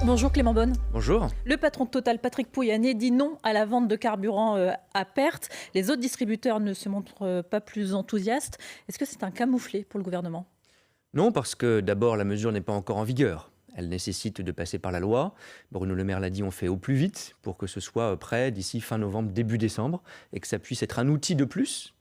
Bonjour Clément Beaune. Bonjour. Le patron de Total, Patrick Pouyanné, dit non à la vente de carburant à perte. Les autres distributeurs ne se montrent pas plus enthousiastes. Est-ce que c'est un camouflet pour le gouvernement ? Non, parce que d'abord, la mesure n'est pas encore en vigueur. Elle nécessite de passer par la loi. Bruno Le Maire l'a dit, on fait au plus vite pour que ce soit prêt d'ici fin novembre, début décembre, et que ça puisse être un outil de plus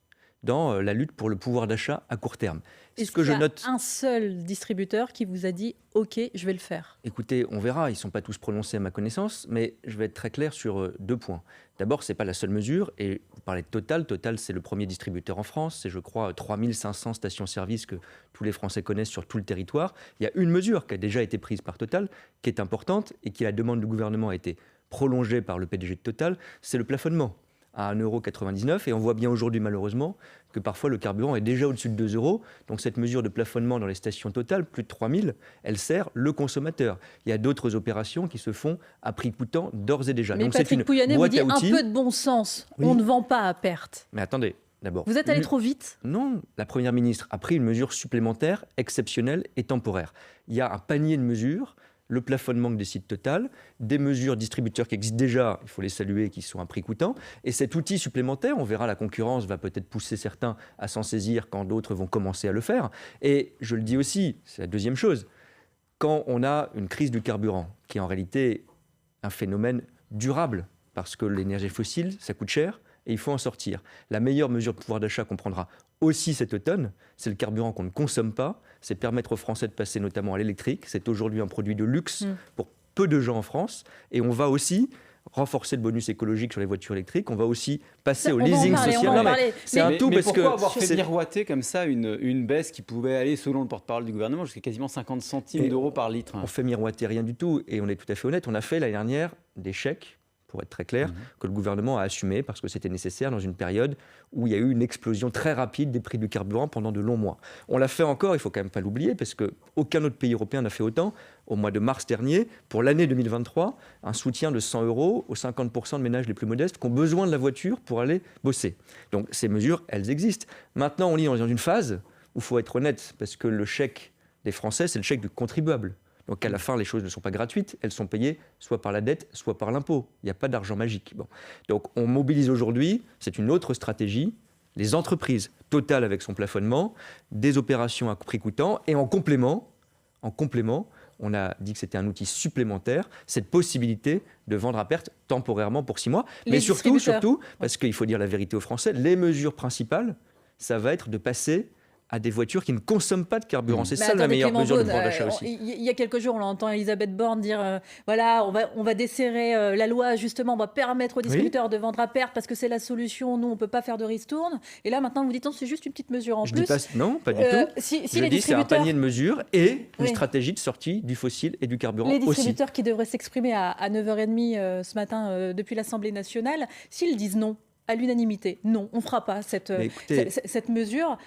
dans la lutte pour le pouvoir d'achat à court terme. Est-ce qu'il y a un seul distributeur qui vous a dit « Ok, je vais le faire » ? Écoutez, on verra, ils ne sont pas tous prononcés à ma connaissance, mais je vais être très clair sur 2 points. D'abord, ce n'est pas la seule mesure, et vous parlez de Total. Total, c'est le premier distributeur en France. C'est, je crois, 3500 stations-service que tous les Français connaissent sur tout le territoire. Il y a une mesure qui a déjà été prise par Total, qui est importante, et qui, à la demande du gouvernement, a été prolongée par le PDG de Total, c'est le plafonnement à 1,99 €. Et on voit bien aujourd'hui, malheureusement, que parfois le carburant est déjà au-dessus de 2 €. Donc cette mesure de plafonnement dans les stations Total, plus de 3000, elle sert le consommateur. Il y a d'autres opérations qui se font à prix coûtant d'ores et déjà. Mais donc Patrick Pouyanné vous dit un peu de bon sens. Oui. On ne vend pas à perte. Mais attendez, d'abord. Vous êtes allé trop vite ? Non, la Première ministre a pris une mesure supplémentaire, exceptionnelle et temporaire. Il y a un panier de mesures. Le plafonnement que décide Total, des mesures distributeurs qui existent déjà, il faut les saluer, qui sont à prix coûtant. Et cet outil supplémentaire, on verra, la concurrence va peut-être pousser certains à s'en saisir quand d'autres vont commencer à le faire. Et je le dis aussi, c'est la deuxième chose, quand on a une crise du carburant, qui est en réalité un phénomène durable, parce que l'énergie fossile, ça coûte cher, et il faut en sortir. La meilleure mesure de pouvoir d'achat qu'on prendra aussi cet automne, c'est le carburant qu'on ne consomme pas, c'est permettre aux Français de passer notamment à l'électrique. C'est aujourd'hui un produit de luxe pour peu de gens en France. Et on va aussi renforcer le bonus écologique sur les voitures électriques. On va aussi passer au leasing social. C'est un tout, parce pourquoi avoir fait miroiter comme ça une baisse qui pouvait aller, selon le porte-parole du gouvernement, jusqu'à quasiment 50 centimes d'euros par litre. On fait miroiter rien du tout. Et on est tout à fait honnête. On a fait l'année dernière des chèques, pour être très clair, que le gouvernement a assumé parce que c'était nécessaire dans une période où il y a eu une explosion très rapide des prix du carburant pendant de longs mois. On l'a fait encore, il ne faut quand même pas l'oublier, parce qu'aucun autre pays européen n'a fait autant. Au mois de mars dernier, pour l'année 2023, un soutien de 100 € aux 50% de ménages les plus modestes qui ont besoin de la voiture pour aller bosser. Donc ces mesures, elles existent. Maintenant, on est dans une phase où il faut être honnête, parce que le chèque des Français, c'est le chèque du contribuable. Donc à la fin, les choses ne sont pas gratuites, elles sont payées soit par la dette, soit par l'impôt. Il n'y a pas d'argent magique. Bon. Donc on mobilise aujourd'hui, c'est une autre stratégie, les entreprises, Total avec son plafonnement, des opérations à prix coûtant, et en complément, on a dit que c'était un outil supplémentaire, cette possibilité de vendre à perte temporairement pour 6 mois. Mais surtout, parce qu'il faut dire la vérité aux Français, les mesures principales, ça va être de passer à des voitures qui ne consomment pas de carburant. C'est ça la meilleure mesure de pouvoir d'achat aussi. Il y a quelques jours, on entend Elisabeth Borne dire voilà, on va desserrer la loi, justement, on va permettre aux distributeurs de vendre à perte parce que c'est la solution, nous on ne peut pas faire de ristourne. Et là maintenant vous dites c'est juste une petite mesure en plus. Non, pas du tout. Je dis c'est un panier de mesures et une stratégie de sortie du fossile et du carburant aussi. Les distributeurs qui devraient s'exprimer à 9h30 ce matin depuis l'Assemblée nationale, s'ils disent non, à l'unanimité, non, on ne fera pas cette mesure.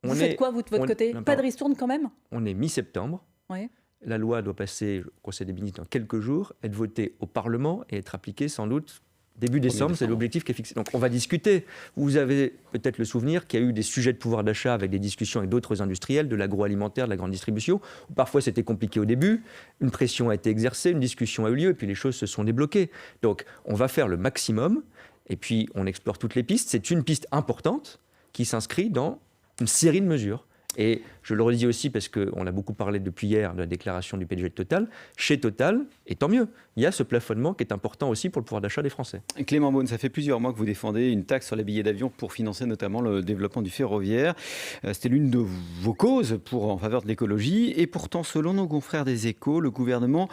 Vous faites quoi, vous, de votre côté ? Pas de ristourne quand même ? On est mi-septembre. Oui. La loi doit passer au Conseil des ministres dans quelques jours, être votée au Parlement et être appliquée sans doute début décembre. C'est l'objectif qui est fixé. Donc on va discuter. Vous avez peut-être le souvenir qu'il y a eu des sujets de pouvoir d'achat avec des discussions avec d'autres industriels, de l'agroalimentaire, de la grande distribution. Parfois c'était compliqué au début. Une pression a été exercée, une discussion a eu lieu et puis les choses se sont débloquées. Donc on va faire le maximum et puis on explore toutes les pistes. C'est une piste importante qui s'inscrit dans une série de mesures. Et je le redis aussi parce qu'on a beaucoup parlé depuis hier de la déclaration du PDG de Total. Chez Total, et tant mieux, il y a ce plafonnement qui est important aussi pour le pouvoir d'achat des Français. Clément Beaune, ça fait plusieurs mois que vous défendez une taxe sur les billets d'avion pour financer notamment le développement du ferroviaire. C'était l'une de vos causes en faveur de l'écologie. Et pourtant, selon nos confrères des Échos, le gouvernement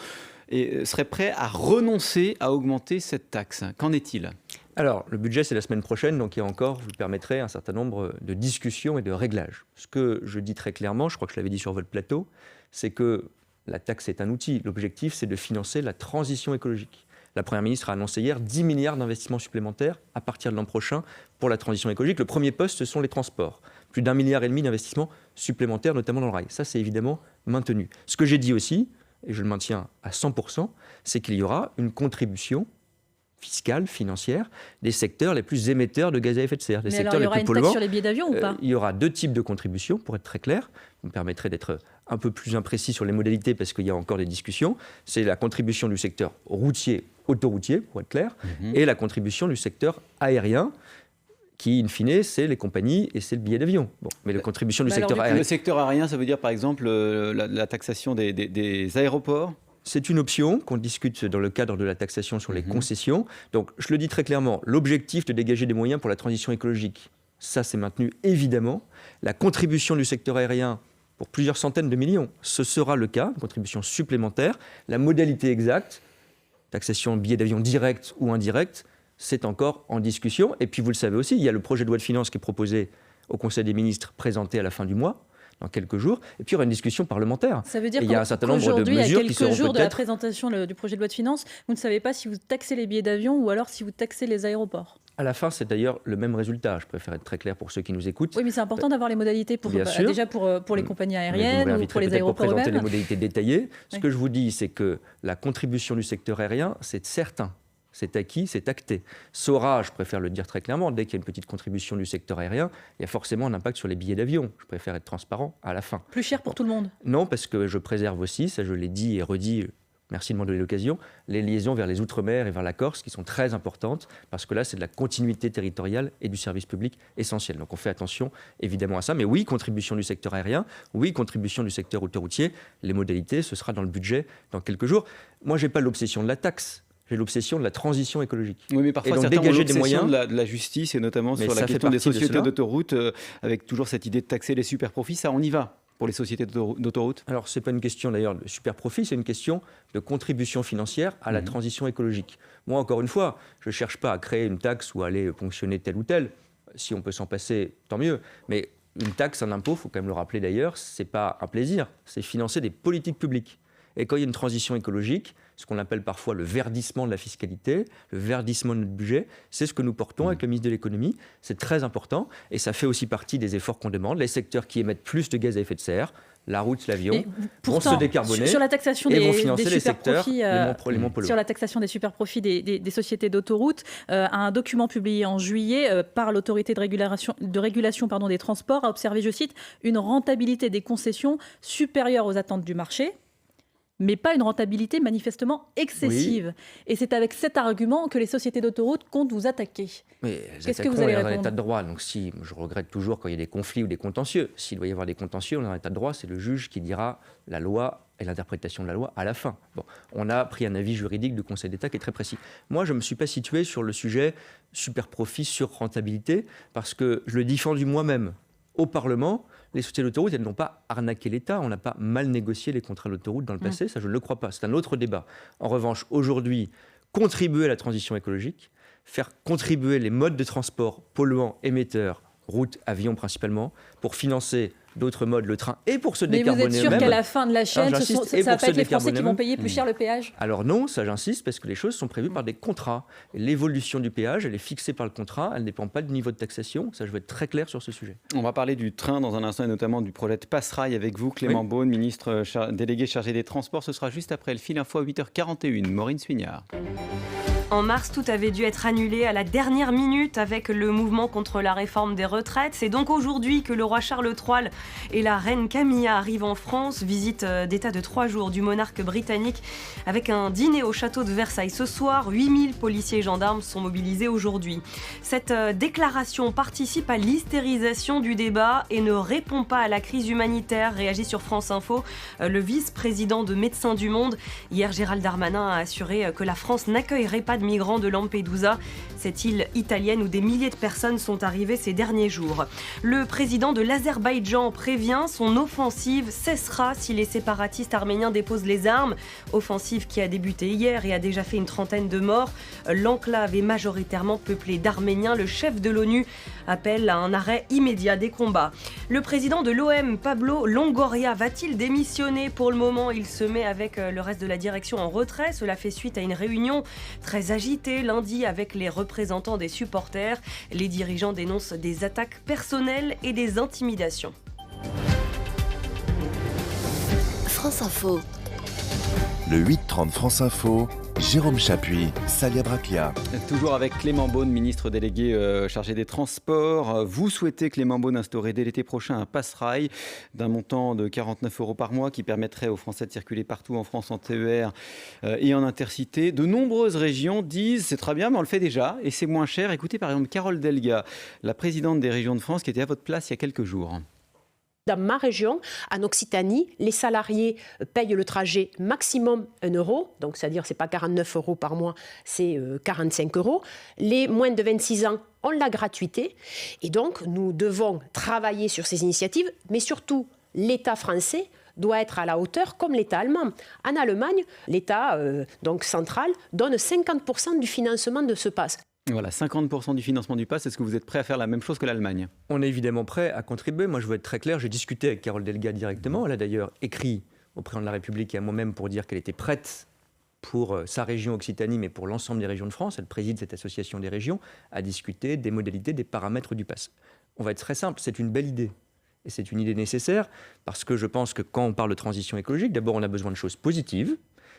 serait prêt à renoncer à augmenter cette taxe. Qu'en est-il ? Alors, le budget, c'est la semaine prochaine, donc il y a encore, je vous permettrai, un certain nombre de discussions et de réglages. Ce que je dis très clairement, je crois que je l'avais dit sur votre plateau, c'est que la taxe est un outil. L'objectif, c'est de financer la transition écologique. La Première ministre a annoncé hier 10 milliards d'investissements supplémentaires à partir de l'an prochain pour la transition écologique. Le premier poste, ce sont les transports. Plus d'1,5 milliard d'investissements supplémentaires, notamment dans le rail. Ça, c'est évidemment maintenu. Ce que j'ai dit aussi, et je le maintiens à 100%, c'est qu'il y aura une contribution fiscale, financière, des secteurs les plus émetteurs de gaz à effet de serre, des Mais secteurs alors, les plus polluants. Il y aura une taxe sur les billets d'avion ou pas ? Il y aura 2 types de contributions, pour être très clair. Vous me permettrez d'être un peu plus imprécis sur les modalités parce qu'il y a encore des discussions. C'est la contribution du secteur routier, autoroutier, pour être clair, et la contribution du secteur aérien, qui, in fine, c'est les compagnies et c'est le billet d'avion. Bon, mais la contribution du secteur aérien... Le secteur aérien, ça veut dire, par exemple, la taxation des aéroports ? C'est une option qu'on discute dans le cadre de la taxation sur les concessions. Donc, je le dis très clairement, l'objectif de dégager des moyens pour la transition écologique, ça, c'est maintenu évidemment. La contribution du secteur aérien pour plusieurs centaines de millions, ce sera le cas, une contribution supplémentaire. La modalité exacte, taxation billets d'avion direct ou indirect, c'est encore en discussion. Et puis, vous le savez aussi, il y a le projet de loi de finances qui est proposé au Conseil des ministres, présenté à la fin du mois, dans quelques jours, et puis il y aura une discussion parlementaire. Ça veut dire qu'il y a un certain nombre de mesures qui seront quelques jours de la présentation du projet de loi de finances, vous ne savez pas si vous taxez les billets d'avion ou alors si vous taxez les aéroports. À la fin, c'est d'ailleurs le même résultat. Je préfère être très clair pour ceux qui nous écoutent. Oui, mais c'est important d'avoir les modalités déjà pour les compagnies aériennes ou pour les aéroports pour présenter eux-mêmes. les modalités détaillées. Ce que je vous dis, c'est que la contribution du secteur aérien, c'est certain. C'est acquis, c'est acté. Sora, je préfère le dire très clairement, dès qu'il y a une petite contribution du secteur aérien, il y a forcément un impact sur les billets d'avion. Je préfère être transparent à la fin. Plus cher pour tout le monde ? Non, parce que je préserve aussi, ça je l'ai dit et redit, merci de m'en donner l'occasion, les liaisons vers les Outre-mer et vers la Corse qui sont très importantes, parce que là, c'est de la continuité territoriale et du service public essentiel. Donc on fait attention évidemment à ça. Mais oui, contribution du secteur aérien, oui, contribution du secteur autoroutier. Les modalités, ce sera dans le budget dans quelques jours. Moi, je n'ai pas l'obsession de la taxe. J'ai l'obsession de la transition écologique. Oui, mais parfois, certains ont l'obsession de la justice, et notamment sur la question des sociétés d'autoroute, avec toujours cette idée de taxer les super-profits. Ça, on y va pour les sociétés d'autoroute ? Alors, ce n'est pas une question d'ailleurs de super-profit, c'est une question de contribution financière à la transition écologique. Moi, encore une fois, je ne cherche pas à créer une taxe ou à aller ponctionner tel ou tel. Si on peut s'en passer, tant mieux. Mais une taxe, un impôt, il faut quand même le rappeler d'ailleurs, ce n'est pas un plaisir, c'est financer des politiques publiques. Et quand il y a une transition écologique, ce qu'on appelle parfois le verdissement de la fiscalité, le verdissement de notre budget, c'est ce que nous portons avec le ministre de l'économie. C'est très important et ça fait aussi partie des efforts qu'on demande. Les secteurs qui émettent plus de gaz à effet de serre, la route, l'avion, vont se décarboner sur la taxation et vont financer les secteurs les moins polluants. Sur la taxation des super-profits des sociétés d'autoroute, un document publié en juillet par l'autorité de régulation des transports a observé, je cite, une rentabilité des concessions supérieure aux attentes du marché, mais pas une rentabilité manifestement excessive. Oui. Et c'est avec cet argument que les sociétés d'autoroute comptent vous attaquer. Mais qu'est-ce que vous allez répondre ? On est dans l'état de droit. Donc si, je regrette toujours quand il y a des conflits ou des contentieux. S'il doit y avoir des contentieux, on est dans l'état de droit, c'est le juge qui dira la loi et l'interprétation de la loi à la fin. Bon, on a pris un avis juridique du Conseil d'État qui est très précis. Moi, je ne me suis pas situé sur le sujet super-profit, sur-rentabilité, parce que je le défends du moi-même. Au Parlement, les sociétés d'autoroute, elles n'ont pas arnaqué l'État, on n'a pas mal négocié les contrats d'autoroute dans le passé, ça je ne le crois pas, c'est un autre débat. En revanche, aujourd'hui, contribuer à la transition écologique, faire contribuer les modes de transport polluants, émetteurs, route, avion principalement, pour financer d'autres modes, le train, et pour se décarboner eux-mêmes. Mais vous êtes sûr qu'à la fin de la chaîne, ça ne va pas être les Français qui vont payer plus cher le péage ? Alors non, ça j'insiste, parce que les choses sont prévues par des contrats. Et l'évolution du péage, elle est fixée par le contrat, elle ne dépend pas du niveau de taxation. Ça, je veux être très clair sur ce sujet. On va parler du train dans un instant, et notamment du projet de Passerail avec vous, Clément Beaune, ministre délégué chargé des Transports. Ce sera juste après le fil info à 8h41. Maureen Suignard. En mars, tout avait dû être annulé à la dernière minute avec le mouvement contre la réforme des retraites. C'est donc aujourd'hui que le roi Charles III et la reine Camilla arrivent en France. Visite d'état de 3 jours du monarque britannique avec un dîner au château de Versailles ce soir. 8000 policiers et gendarmes sont mobilisés aujourd'hui. Cette déclaration participe à l'hystérisation du débat et ne répond pas à la crise humanitaire, réagit sur France Info le vice-président de Médecins du Monde. Hier, Gérald Darmanin a assuré que la France n'accueillerait pas de migrants de Lampedusa, cette île italienne où des milliers de personnes sont arrivées ces derniers jours. Le président de l'Azerbaïdjan prévient, son offensive cessera si les séparatistes arméniens déposent les armes. Offensive qui a débuté hier et a déjà fait une trentaine de morts. L'enclave est majoritairement peuplée d'Arméniens. Le chef de l'ONU appelle à un arrêt immédiat des combats. Le président de l'OM, Pablo Longoria, va-t-il démissionner ? Pour le moment, il se met avec le reste de la direction en retrait. Cela fait suite à une réunion très agitée lundi avec les représentants des supporters. Les dirigeants dénoncent des attaques personnelles et des intimidations. France Info. Le 8-30 France Info, Jérôme Chapuis, Salia Braclia. Toujours avec Clément Beaune, ministre délégué chargé des Transports. Vous souhaitez, Clément Beaune, instaurer dès l'été prochain un passe-rail d'un montant de 49 € par mois qui permettrait aux Français de circuler partout en France en TER et en intercité. De nombreuses régions disent c'est très bien, mais on le fait déjà et c'est moins cher. Écoutez par exemple Carole Delga, la présidente des régions de France, qui était à votre place il y a quelques jours. Dans ma région, en Occitanie, les salariés payent le trajet maximum 1 €, donc c'est-à-dire c'est pas 49 € par mois, c'est 45 €. Les moins de 26 ans ont la gratuité et donc nous devons travailler sur ces initiatives, mais surtout l'État français doit être à la hauteur comme l'État allemand. En Allemagne, l'État donc central donne 50% du financement de ce pass. Voilà, 50% du financement du pass. Est-ce que vous êtes prêt à faire la même chose que l'Allemagne ? On est évidemment prêt à contribuer. Moi, je veux être très clair. J'ai discuté avec Carole Delga directement. Elle a d'ailleurs écrit au président de la République et à moi-même pour dire qu'elle était prête pour sa région Occitanie, mais pour l'ensemble des régions de France. Elle préside cette association des régions, à discuter des modalités, des paramètres du pass. On va être très simple. C'est une belle idée. Et c'est une idée nécessaire parce que je pense que quand on parle de transition écologique, d'abord, on a besoin de choses positives.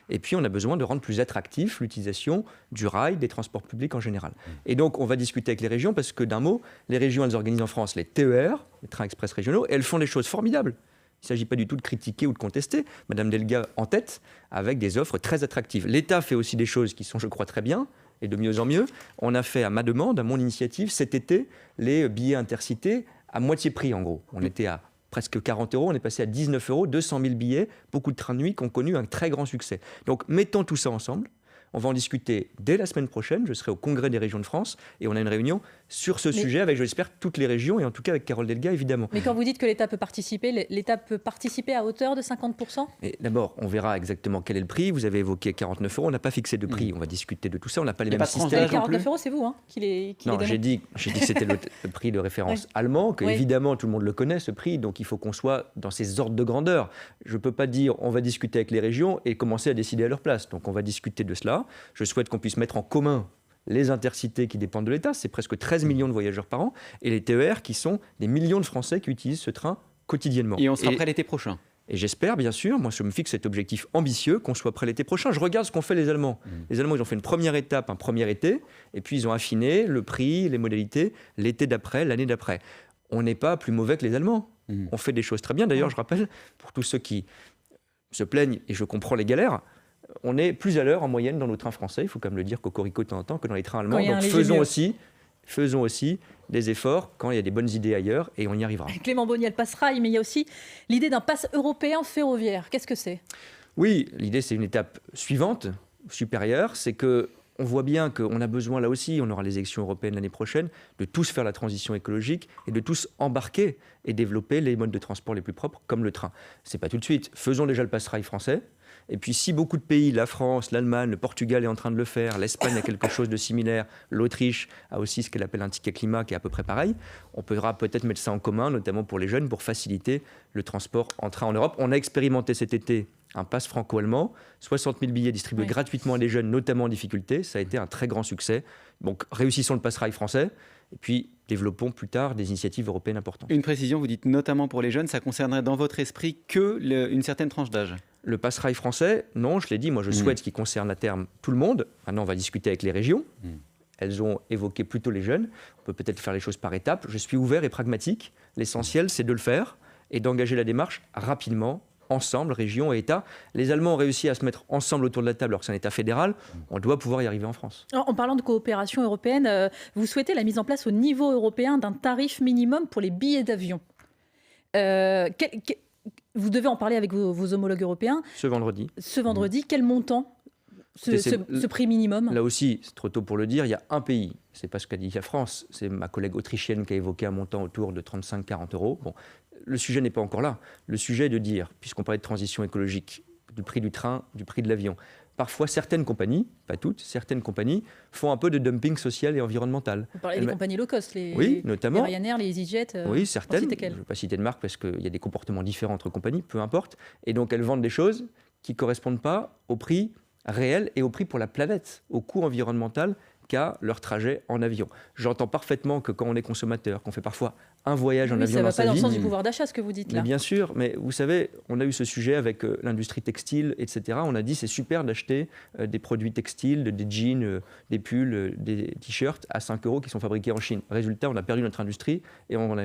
Et puis, on a besoin de rendre plus attractif l'utilisation du rail, des transports publics en général. Et donc, on va discuter avec les régions parce que, d'un mot, les régions, elles organisent en France les TER, les trains express régionaux, et elles font des choses formidables. Il ne s'agit pas du tout de critiquer ou de contester. Madame Delga en tête, avec des offres très attractives. L'État fait aussi des choses qui sont, je crois, très bien, et de mieux en mieux. On a fait, à ma demande, à mon initiative, cet été, les billets intercités à moitié prix, en gros. On était à presque 40 €, on est passé à 19 €, 200 000 billets, beaucoup de trains de nuit qui ont connu un très grand succès. Donc mettons tout ça ensemble, on va en discuter dès la semaine prochaine, je serai au Congrès des régions de France et on a une réunion sur ce sujet avec, je l'espère, toutes les régions et en tout cas avec Carole Delga évidemment. Mais quand vous dites que l'État peut participer à hauteur de 50%? Et d'abord, on verra exactement quel est le prix. Vous avez évoqué 49 €, on n'a pas fixé de prix, on va discuter de tout ça, on n'a pas les mêmes systèmes. Les 49 €, c'est vous qui les Non, j'ai dit que c'était le prix de référence allemand, que évidemment tout le monde le connaît ce prix, donc il faut qu'on soit dans ces ordres de grandeur. Je ne peux pas dire on va discuter avec les régions et commencer à décider à leur place. Donc on va discuter de cela. Je souhaite qu'on puisse mettre en commun les intercités qui dépendent de l'État, c'est presque 13 millions de voyageurs par an, et les TER qui sont des millions de Français qui utilisent ce train quotidiennement. Et on sera prêt l'été prochain. Et j'espère, bien sûr, moi je me fixe cet objectif ambitieux, qu'on soit prêt l'été prochain. Je regarde ce qu'ont fait les Allemands. Les Allemands, ils ont fait une première étape, un premier été, et puis ils ont affiné le prix, les modalités, l'été d'après, l'année d'après. On n'est pas plus mauvais que les Allemands. On fait des choses très bien. D'ailleurs, je rappelle, pour tous ceux qui se plaignent, et je comprends les galères, on est plus à l'heure en moyenne dans nos trains français, il faut quand même le dire cocorico de temps en temps, que dans les trains allemands. Donc faisons aussi des efforts quand il y a des bonnes idées ailleurs et on y arrivera. Clément Beaune, il passera, mais il y a aussi l'idée d'un pass européen ferroviaire. Qu'est-ce que c'est ? Oui, l'idée c'est une étape suivante, supérieure, c'est que on voit bien qu'on a besoin là aussi, on aura les élections européennes l'année prochaine, de tous faire la transition écologique et de tous embarquer et développer les modes de transport les plus propres comme le train. C'est pas tout de suite, faisons déjà le passe-rail français. Et puis si beaucoup de pays, la France, l'Allemagne, le Portugal est en train de le faire, l'Espagne a quelque chose de similaire, l'Autriche a aussi ce qu'elle appelle un ticket climat qui est à peu près pareil, on pourra peut-être mettre ça en commun, notamment pour les jeunes, pour faciliter le transport en train en Europe. On a expérimenté cet été un pass franco-allemand, 60 000 billets distribués gratuitement à des jeunes, notamment en difficulté, ça a été un très grand succès. Donc réussissons le passe-rail français, et puis développons plus tard des initiatives européennes importantes. Une précision, vous dites notamment pour les jeunes, ça concernerait dans votre esprit une certaine tranche d'âge ? Le passe-rail français, non, je l'ai dit, moi je souhaite qu'il concerne à terme tout le monde. Maintenant, on va discuter avec les régions. Elles ont évoqué plutôt les jeunes. On peut peut-être faire les choses par étapes. Je suis ouvert et pragmatique. L'essentiel, c'est de le faire et d'engager la démarche rapidement, ensemble, région et État. Les Allemands ont réussi à se mettre ensemble autour de la table alors que c'est un État fédéral. On doit pouvoir y arriver en France. En parlant de coopération européenne, vous souhaitez la mise en place au niveau européen d'un tarif minimum pour les billets d'avion. Vous devez en parler avec vos homologues européens. Ce vendredi. Quel montant ce prix minimum ? Là aussi, c'est trop tôt pour le dire, il y a un pays. Ce n'est pas ce qu'a dit la France. C'est ma collègue autrichienne qui a évoqué un montant autour de 35-40 €. Bon, le sujet n'est pas encore là. Le sujet est de dire, puisqu'on parlait de transition écologique, du prix du train, du prix de l'avion, parfois certaines compagnies, pas toutes, certaines compagnies font un peu de dumping social et environnemental. Vous parlez des compagnies low cost, notamment, les Ryanair, les EasyJet. Oui, certaines. Je ne vais pas citer de marque parce qu'il y a des comportements différents entre compagnies, peu importe. Et donc elles vendent des choses qui ne correspondent pas au prix réel et au prix pour la planète, au coût environnemental qu'à leur trajet en avion. J'entends parfaitement que quand on est consommateur, qu'on fait parfois un voyage en avion dans sa vie... Ça ne va pas dans le sens du pouvoir d'achat, ce que vous dites là. Mais bien sûr, mais vous savez, on a eu ce sujet avec l'industrie textile, etc. On a dit c'est super d'acheter des produits textiles, des jeans, des pulls, des t-shirts à 5 € qui sont fabriqués en Chine. Résultat, on a perdu notre industrie et on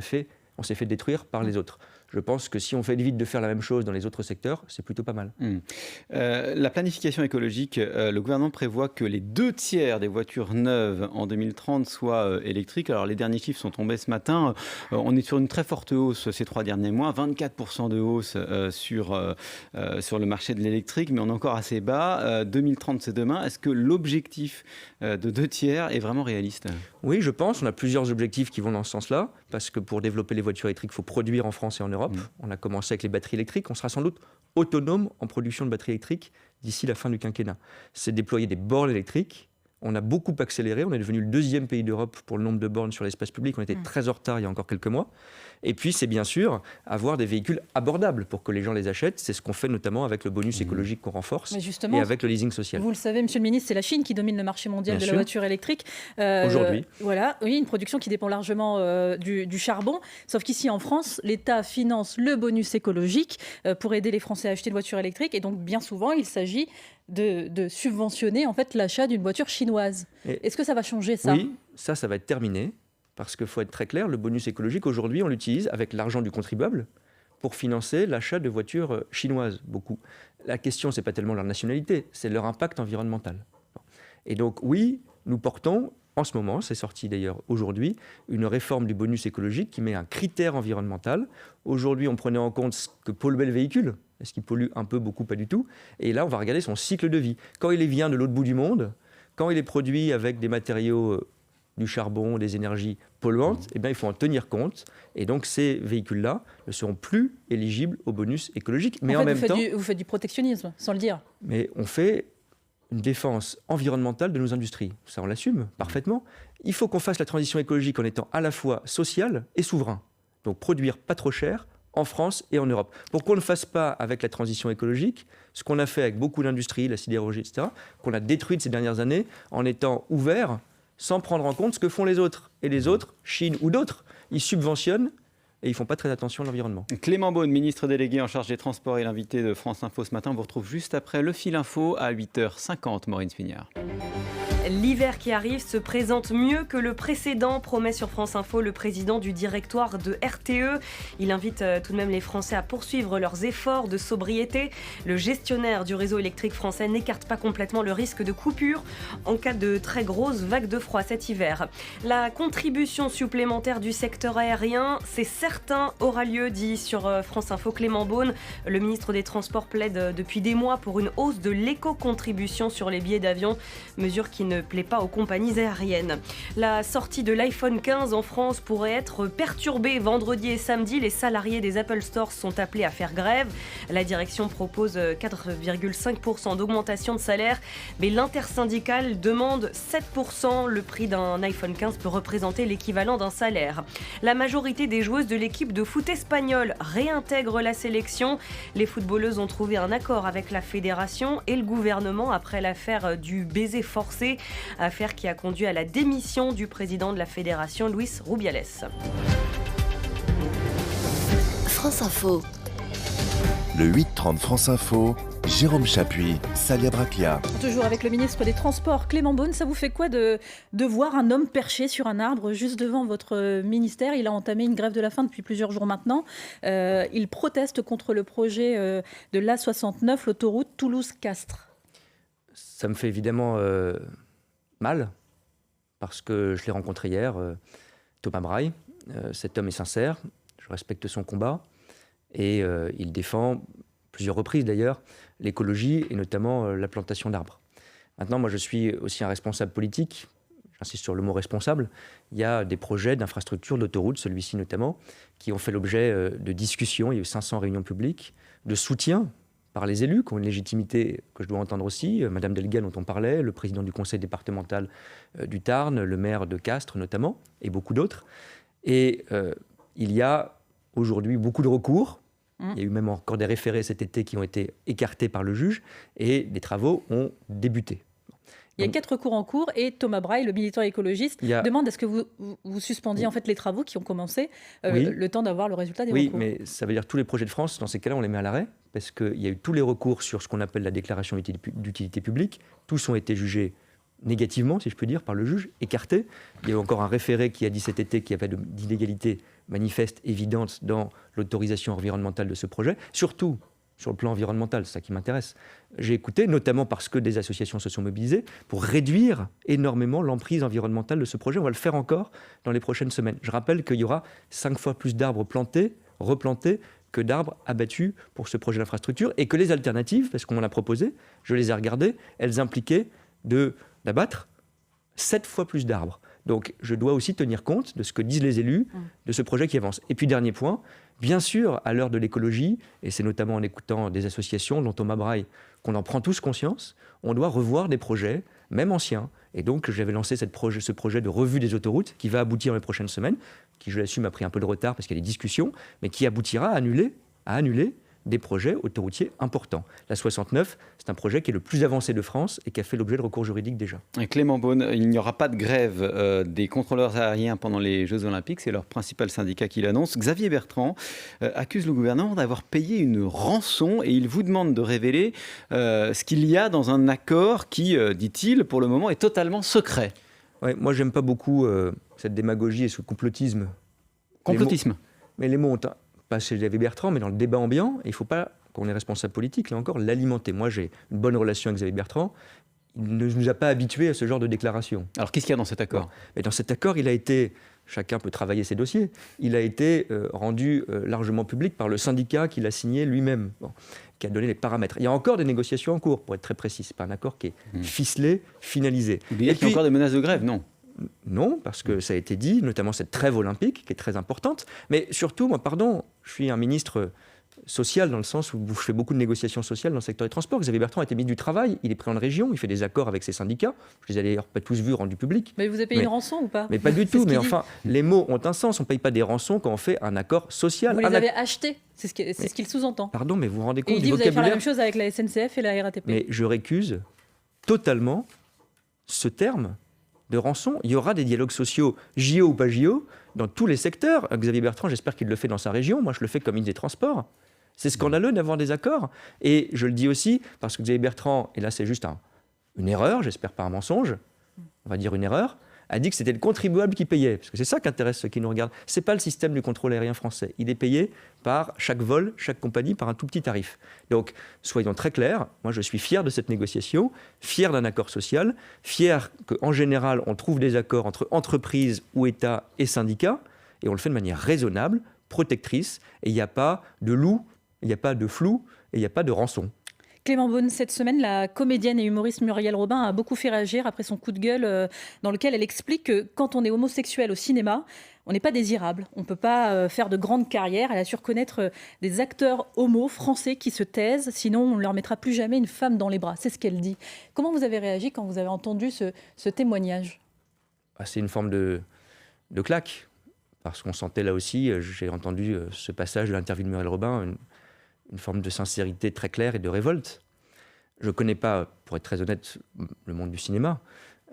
s'est fait détruire par les autres. Je pense que si on fait vite de faire la même chose dans les autres secteurs, c'est plutôt pas mal. La planification écologique, le gouvernement prévoit que les 2/3 des voitures neuves en 2030 soient électriques. Alors les derniers chiffres sont tombés ce matin. On est sur une très forte hausse ces 3 derniers mois, 24% de hausse sur le marché de l'électrique, mais on est encore assez bas. 2030, c'est demain. Est-ce que l'objectif de 2/3 est vraiment réaliste ? Oui, je pense. On a plusieurs objectifs qui vont dans ce sens-là, parce que pour développer les voitures électriques, il faut produire en France et en Europe. On a commencé avec les batteries électriques. On sera sans doute autonome en production de batteries électriques d'ici la fin du quinquennat. C'est déployer des bornes électriques. On a beaucoup accéléré. On est devenu le 2e pays d'Europe pour le nombre de bornes sur l'espace public. On était très en retard il y a encore quelques mois. Et puis, c'est bien sûr avoir des véhicules abordables pour que les gens les achètent. C'est ce qu'on fait notamment avec le bonus écologique qu'on renforce et avec le leasing social. Vous le savez, Monsieur le Ministre, c'est la Chine qui domine le marché mondial de la voiture électrique. Aujourd'hui. Voilà, oui, une production qui dépend largement du charbon. Sauf qu'ici, en France, l'État finance le bonus écologique pour aider les Français à acheter une voiture électrique. Et donc, bien souvent, il s'agit de subventionner en fait, l'achat d'une voiture chinoise. Est-ce que ça va changer, ça ? Oui, ça va être terminé. Parce qu'il faut être très clair, le bonus écologique, aujourd'hui, on l'utilise avec l'argent du contribuable pour financer l'achat de voitures chinoises, beaucoup. La question, ce n'est pas tellement leur nationalité, c'est leur impact environnemental. Et donc, oui, nous portons, en ce moment, c'est sorti d'ailleurs aujourd'hui, une réforme du bonus écologique qui met un critère environnemental. Aujourd'hui, on prenait en compte ce que pollue le véhicule. Est-ce qu'il pollue un peu, beaucoup, pas du tout ? Et là, on va regarder son cycle de vie. Quand il vient de l'autre bout du monde, quand il est produit avec des matériaux... du charbon, des énergies polluantes, eh bien, il faut en tenir compte. Et donc, ces véhicules-là ne seront plus éligibles au bonus écologique. Mais en même temps, vous faites du protectionnisme, sans le dire. Mais on fait une défense environnementale de nos industries. Ça, on l'assume parfaitement. Il faut qu'on fasse la transition écologique en étant à la fois social et souverain. Donc, produire pas trop cher en France et en Europe. Pour qu'on ne fasse pas avec la transition écologique ce qu'on a fait avec beaucoup d'industries, la sidérurgie, etc., qu'on a détruite ces dernières années en étant ouvert sans prendre en compte ce que font les autres. Et les autres, Chine ou d'autres, ils subventionnent et ils ne font pas très attention à l'environnement. Clément Beaune, ministre délégué en charge des Transports et l'invité de France Info ce matin, on vous retrouve juste après le fil info à 8h50, Maureen Spignard. L'hiver qui arrive se présente mieux que le précédent, promet sur France Info le président du directoire de RTE. Il invite tout de même les Français à poursuivre leurs efforts de sobriété. Le gestionnaire du réseau électrique français n'écarte pas complètement le risque de coupure en cas de très grosses vagues de froid cet hiver. La contribution supplémentaire du secteur aérien, c'est certain, aura lieu, dit sur France Info Clément Beaune. Le ministre des Transports plaide depuis des mois pour une hausse de l'éco-contribution sur les billets d'avion, mesure qui ne plaît pas aux compagnies aériennes. La sortie de l'iPhone 15 en France pourrait être perturbée vendredi et samedi. Les salariés des Apple Stores sont appelés à faire grève. La direction propose 4,5% d'augmentation de salaire, mais l'intersyndicale demande 7%. Le prix d'un iPhone 15 peut représenter l'équivalent d'un salaire. La majorité des joueuses de l'équipe de foot espagnole réintègrent la sélection. Les footballeuses ont trouvé un accord avec la fédération et le gouvernement après l'affaire du baiser forcé, affaire qui a conduit à la démission du président de la fédération, Luis Rubiales. France Info. Le 8h30 France Info, Jérôme Chapuis, Salia Braclia. Toujours avec le ministre des Transports, Clément Beaune. Ça vous fait quoi de voir un homme perché sur un arbre juste devant votre ministère ? Il a entamé une grève de la faim depuis plusieurs jours maintenant. Il proteste contre le projet de l'A69, l'autoroute Toulouse-Castres. Ça me fait évidemment mal, parce que je l'ai rencontré hier, Thomas Braille. Cet homme est sincère, je respecte son combat, et il défend, plusieurs reprises d'ailleurs, l'écologie et notamment la plantation d'arbres. Maintenant, moi je suis aussi un responsable politique, j'insiste sur le mot responsable. Il y a des projets d'infrastructures, d'autoroutes, celui-ci notamment, qui ont fait l'objet de discussions. Il y a eu 500 réunions publiques, de soutien par les élus, qui ont une légitimité que je dois entendre aussi, Madame Delga dont on parlait, le président du conseil départemental du Tarn, le maire de Castres notamment, et beaucoup d'autres. Et il y a aujourd'hui beaucoup de recours. Il y a eu même encore des référés cet été qui ont été écartés par le juge, et des travaux ont débuté. Il y a 4 recours en cours et Thomas Braille, le militant écologiste, demande à ce que vous suspendiez en fait les travaux qui ont commencé le temps d'avoir le résultat des recours. Oui, mais ça veut dire tous les projets de France, dans ces cas-là, on les met à l'arrêt parce qu'il y a eu tous les recours sur ce qu'on appelle la déclaration d'utilité publique. Tous ont été jugés négativement, si je peux dire, par le juge, écartés. Il y a eu encore un référé qui a dit cet été qu'il y avait d'illégalité manifeste, évidente dans l'autorisation environnementale de ce projet. Surtout sur le plan environnemental, c'est ça qui m'intéresse. J'ai écouté, notamment parce que des associations se sont mobilisées, pour réduire énormément l'emprise environnementale de ce projet. On va le faire encore dans les prochaines semaines. Je rappelle qu'il y aura 5 fois plus d'arbres plantés, replantés, que d'arbres abattus pour ce projet d'infrastructure, et que les alternatives, parce qu'on m'en a proposé, je les ai regardées, elles impliquaient d'abattre 7 fois plus d'arbres. Donc je dois aussi tenir compte de ce que disent les élus de ce projet qui avance. Et puis dernier point, bien sûr, à l'heure de l'écologie, et c'est notamment en écoutant des associations, dont Thomas Braille, qu'on en prend tous conscience, on doit revoir des projets, même anciens. Et donc j'avais lancé ce projet de revue des autoroutes qui va aboutir dans les prochaines semaines, qui, je l'assume, a pris un peu de retard parce qu'il y a des discussions, mais qui aboutira à annuler des projets autoroutiers importants. La 69, c'est un projet qui est le plus avancé de France et qui a fait l'objet de recours juridiques déjà. Clément Beaune, il n'y aura pas de grève des contrôleurs aériens pendant les Jeux Olympiques, c'est leur principal syndicat qui l'annonce. Xavier Bertrand accuse le gouvernement d'avoir payé une rançon et il vous demande de révéler ce qu'il y a dans un accord qui, dit-il, pour le moment est totalement secret. Ouais, moi, j'aime pas beaucoup cette démagogie et ce complotisme. Complotisme. Mais les mots ont pas chez Xavier Bertrand, mais dans le débat ambiant, il ne faut pas, quand on est responsable politique, là encore, l'alimenter. Moi, j'ai une bonne relation avec Xavier Bertrand. Il ne nous a pas habitués à ce genre de déclaration. Alors, qu'est-ce qu'il y a dans cet accord ? Mais dans cet accord, il a été, chacun peut travailler ses dossiers, il a été rendu largement public par le syndicat qui l'a signé lui-même, qui a donné les paramètres. Il y a encore des négociations en cours, pour être très précis. Ce n'est pas un accord qui est ficelé, finalisé. Il y a encore des menaces de grève, non ? Non, parce que ça a été dit, notamment cette trêve olympique qui est très importante. Mais surtout, moi, je suis un ministre social dans le sens où je fais beaucoup de négociations sociales dans le secteur des transports. Xavier Bertrand a été ministre du Travail, il est pris en région, il fait des accords avec ses syndicats. Je les ai d'ailleurs pas tous vus rendus publics. Mais vous avez payé une rançon ou pas ? Mais pas du tout. Mais enfin, les mots ont un sens. On ne paye pas des rançons quand on fait un accord social. Vous les avez achetés, c'est ce qu'il sous-entend. Pardon, mais vous vous rendez compte du vocabulaire ? Vous allez faire la même chose avec la SNCF et la RATP. Mais je récuse totalement ce terme de rançon. Il y aura des dialogues sociaux, JO ou pas JO, dans tous les secteurs. Xavier Bertrand, j'espère qu'il le fait dans sa région. Moi, je le fais comme ministre des Transports. C'est scandaleux d'avoir des accords. Et je le dis aussi parce que Xavier Bertrand, et là c'est juste une erreur, j'espère pas un mensonge, on va dire une erreur, a dit que c'était le contribuable qui payait. Parce que c'est ça qui intéresse ceux qui nous regardent. Ce n'est pas le système du contrôle aérien français. Il est payé par chaque vol, chaque compagnie, par un tout petit tarif. Donc, soyons très clairs, moi je suis fier de cette négociation, fier d'un accord social, fier qu'en général on trouve des accords entre entreprises ou États et syndicats, et on le fait de manière raisonnable, protectrice, et il n'y a pas de loup, il n'y a pas de flou, et il n'y a pas de rançon. Clément Beaune, cette semaine, la comédienne et humoriste Muriel Robin a beaucoup fait réagir après son coup de gueule dans lequel elle explique que quand on est homosexuel au cinéma, on n'est pas désirable. On ne peut pas faire de grandes carrières. Elle a su reconnaître des acteurs homos français qui se taisent, sinon on ne leur mettra plus jamais une femme dans les bras. C'est ce qu'elle dit. Comment vous avez réagi quand vous avez entendu ce témoignage ? C'est une forme de claque, parce qu'on sentait là aussi, j'ai entendu ce passage de l'interview de Muriel Robin, une forme de sincérité très claire et de révolte. Je ne connais pas, pour être très honnête, le monde du cinéma.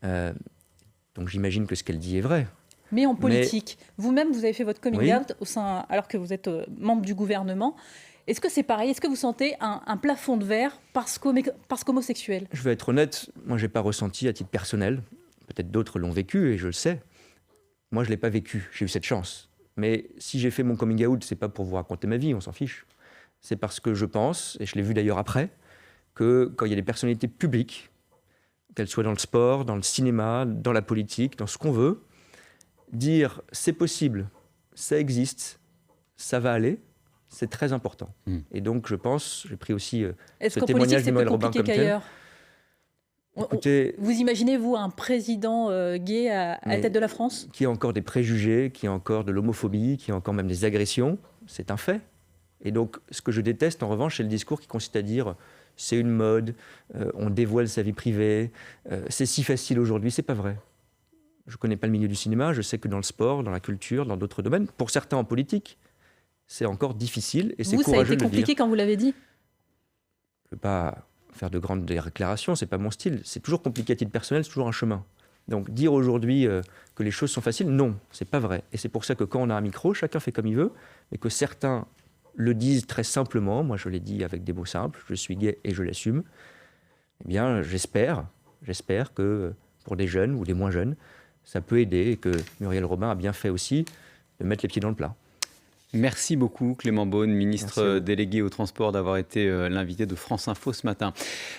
Donc j'imagine que ce qu'elle dit est vrai. Mais en politique, vous-même, vous avez fait votre coming out alors que vous êtes membre du gouvernement. Est-ce que c'est pareil ? Est-ce que vous sentez un plafond de verre parce qu'homosexuel ? Je vais être honnête, moi je n'ai pas ressenti à titre personnel. Peut-être d'autres l'ont vécu et je le sais. Moi je ne l'ai pas vécu, j'ai eu cette chance. Mais si j'ai fait mon coming out, ce n'est pas pour vous raconter ma vie, on s'en fiche. C'est parce que je pense, et je l'ai vu d'ailleurs après, que quand il y a des personnalités publiques, qu'elles soient dans le sport, dans le cinéma, dans la politique, dans ce qu'on veut, dire c'est possible, ça existe, ça va aller, c'est très important. Et donc je pense, j'ai pris aussi ce témoignage de Muriel Robin comme tel. Écoutez, vous imaginez, vous, un président gay à la tête de la France ? Qui a encore des préjugés, qui a encore de l'homophobie, qui a encore même des agressions, c'est un fait. Et donc, ce que je déteste, en revanche, c'est le discours qui consiste à dire c'est une mode, on dévoile sa vie privée, c'est si facile aujourd'hui. C'est pas vrai. Je connais pas le milieu du cinéma, je sais que dans le sport, dans la culture, dans d'autres domaines, pour certains en politique, c'est encore difficile et c'est courageux de le dire. Ça a été compliqué quand vous l'avez dit ? Je ne veux pas faire de grandes déclarations, c'est pas mon style. C'est toujours compliqué à titre personnel, c'est toujours un chemin. Donc dire aujourd'hui que les choses sont faciles, non, c'est pas vrai. Et c'est pour ça que quand on a un micro, chacun fait comme il veut, mais que certains le disent très simplement, moi je l'ai dit avec des mots simples, je suis gay et je l'assume, eh bien j'espère que pour des jeunes ou des moins jeunes, ça peut aider et que Muriel Robin a bien fait aussi de mettre les pieds dans le plat. Merci beaucoup Clément Beaune, ministre délégué au transport, d'avoir été l'invité de France Info ce matin.